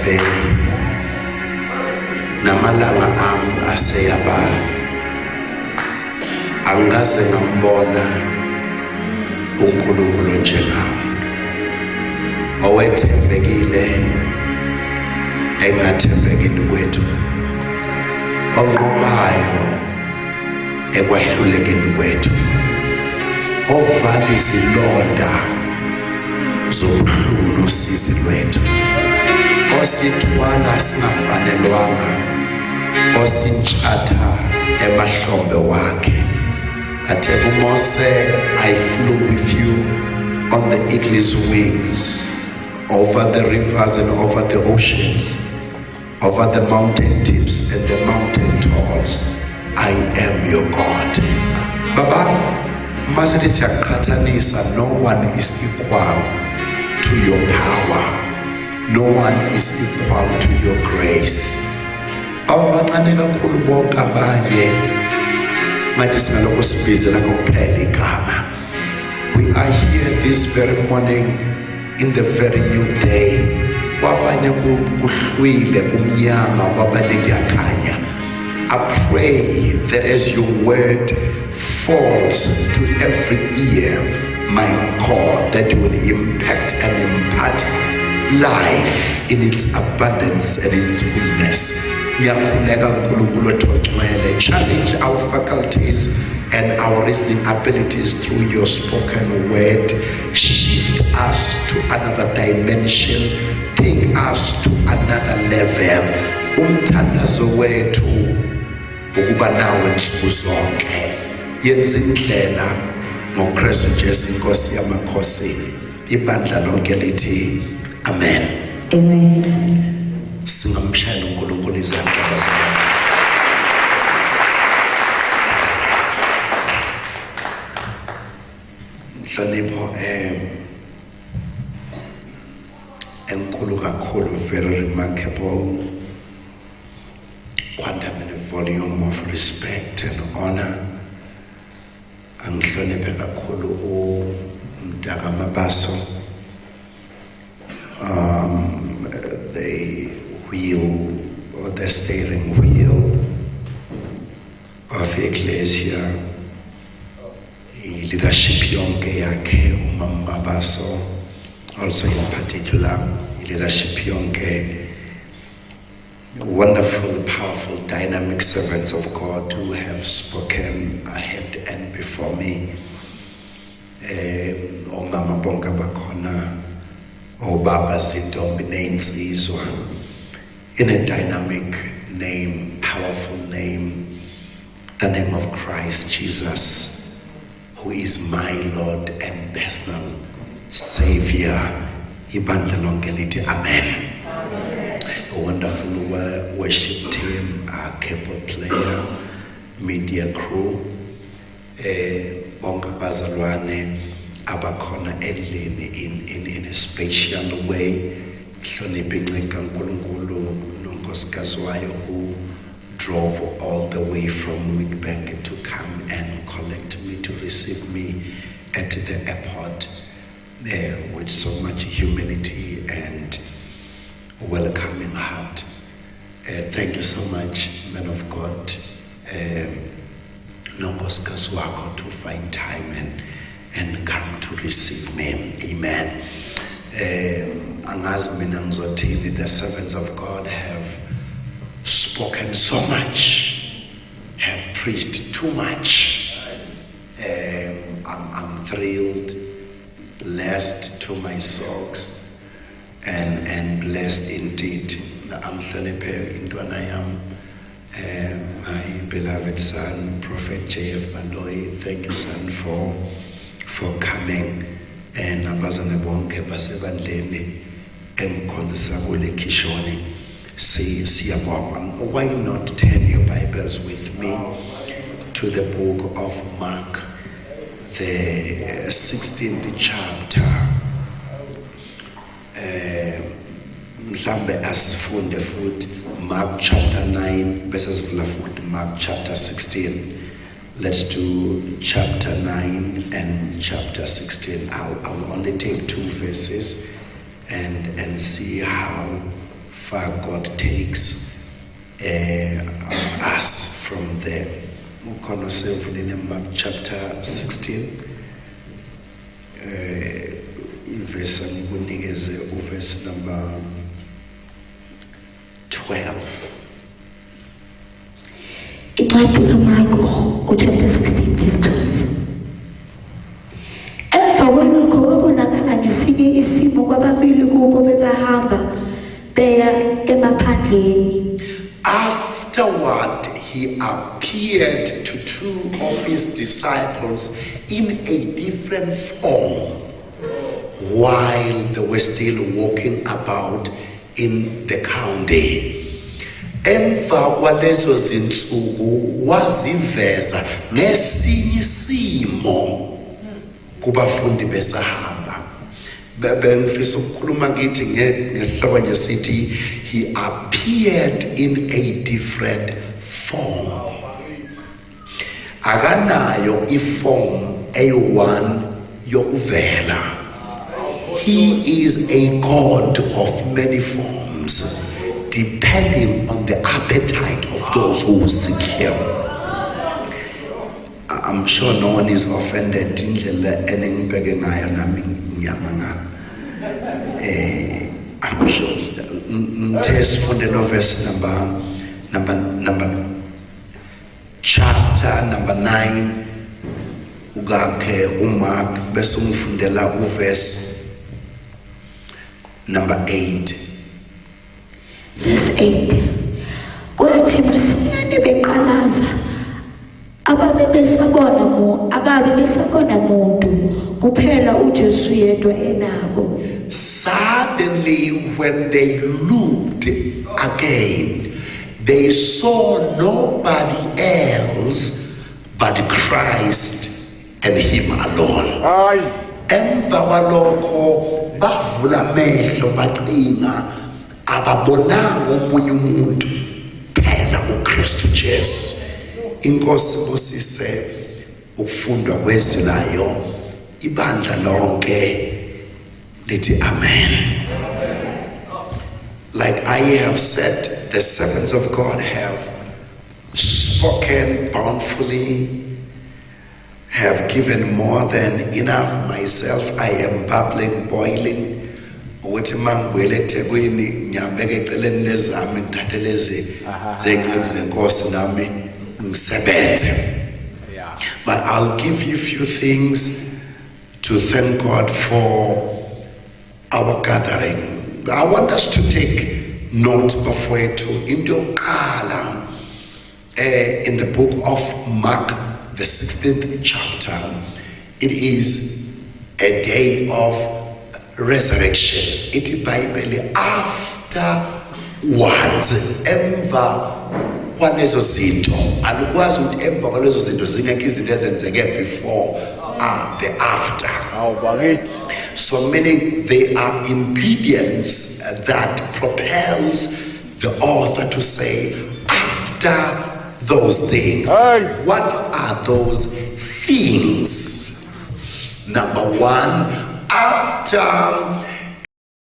emhlabeni namalanga ami aseyabala. Angikaze ngambona uNkulunkulu njengawe, owethembekile engathembekini kwethu, onqobayo ekwahlulekeni kwethu, ovala izilonda zobuhlungu nosizi lwethu, osithwala singafanelwanga, osintshata emahlombe wakhe. Athe uMose, I flew with you on the eagle's wings, over the rivers and over the oceans, over the mountain tips and the mountain tops. I am your God. Baba, masithi siyaqhathanisa, no one is equal to your power. No one is equal to your grace. Abancane kakhulu bonke abanye ngathi singalokho sibizela kuphela igama. We are here this very morning in the very new day. Kwabanye kuhlwile kumnyama, kwabanye kuyakhanya. I pray that as your word falls to every ear, my God, that you will impact and impart life in its abundance and in its fullness. Challenge our faculties and our reasoning abilities through your spoken word. Shift us to another dimension. Take us to another level. Umthandazo wethu ukuba nawe nsuku zonke. Yenza indlela ngoKristu Jesu inkosi yamakhosi. Ibandla lonke lithi amen. Amen. Singamshayela uNkulunkulu izandla bazalwane. Mhlonipho enkulu kakhulu, very remarkable, quantum and volume of respect and honor. Angihloniphe kakhulu uMdaka Mabaso, the wheel or the steering wheel of Ecclesia, leadership yonke yakhe uMabaso, also in particular leadership yonke, wonderful, powerful, dynamic servants of God who have spoken ahead and before me. Omama bonke bakhona, obaba zintombi neinsizwa, in a dynamic name, powerful name, the name of Christ Jesus, who is my Lord and personal Savior. Ibandla lonke lithi amen. A wonderful worship team, our keyboard player, media crew, bonke bazalwane abakhona endlini in a special way. Hloniphe incenga kaNkulunkulu nonkosikazi wayo who drove all the way from Middelburg to come and collect me, to receive me at the airport there with so much humility and welcoming heart. Thank you so much, man of God, nonkosikazi wakho, to find time and come to receive me. Amen. Angazi mina ngizothini, the servants of God have spoken so much, have preached too much. I'm thrilled, blessed to my socks, and blessed indeed. I'm hloniphe intwana yam, my beloved son, Prophet J.F. Baloyi. Thank you, son, for coming. And abazane bonke basebandleni engikhonzisa kule khishoni siyabonga. Why not turn your Bibles with me to the book of Mark, the 16th chapter. Mhlambe asifunde futhi Mark chapter 9 bese sivula futhi Mark chapter 16. Let's do chapter 9 and chapter 16. I'll only take 2 verses and see how far God takes us from there. Ukhona sevulile Mark chapter 16 ivesi angikunikeze uverse number 12. Incwadi kaMarko chapter 16 verse 12. Emva kwalokho wabonakala ngesinye isimo kwababili kubo bebahamba beya emaphandleni. Afterward, he appeared to two of his disciples in a different form while they were still walking about in the county. Emva kwalezo zinsuku waziveza ngesinye isimo kubafundi besahamba. Bengifisa ukukhuluma kithi ngesihloko nje sithi he appeared in a different form. Akanayo iform eyi-one yokuvela. He is a God of many forms, depending on the appetite of those who seek him. I'm sure no one is offended indlela enengibheke ngayo nami ngiyamanga. I'm sure. Test from the verse number chapter number 9 ugakhe uMark bese ungifundela uverse number 8. Verse 8. Kwathi masinyane beqalaza ababe besabona muntu kuphela uJesu yedwa enabo. Suddenly when they looked again, they saw nobody else but Christ and him alone. Emva kwalokho bavula amehlo baqina ababonanga omunye umuntu phela uKristu Jesu. Inkosi bosise ukufundwa kwezilayo ibandla lonke lithi amen. Like I have said, the servants of God have spoken bountifully, have given more than enough. Myself, I am bubbling, boiling. Ukuthi mangwele eThekwini ngiyabeka eceleni lezami ngithatheleze zengqebu zenkosi nami ngisebenze. But I'll give you a few things to thank God for our gathering. I want us to take note before to in the book of Mark, the 16th chapter. It is a day of resurrection. It is Bible afterwards. Emva kwalezo zinto alukwazi ukuthi emva kwalezo zinto zingeke izinto ezenzeke before the after. So meaning they are ingredients that propels the author to say after those things. What are those things? Number one, after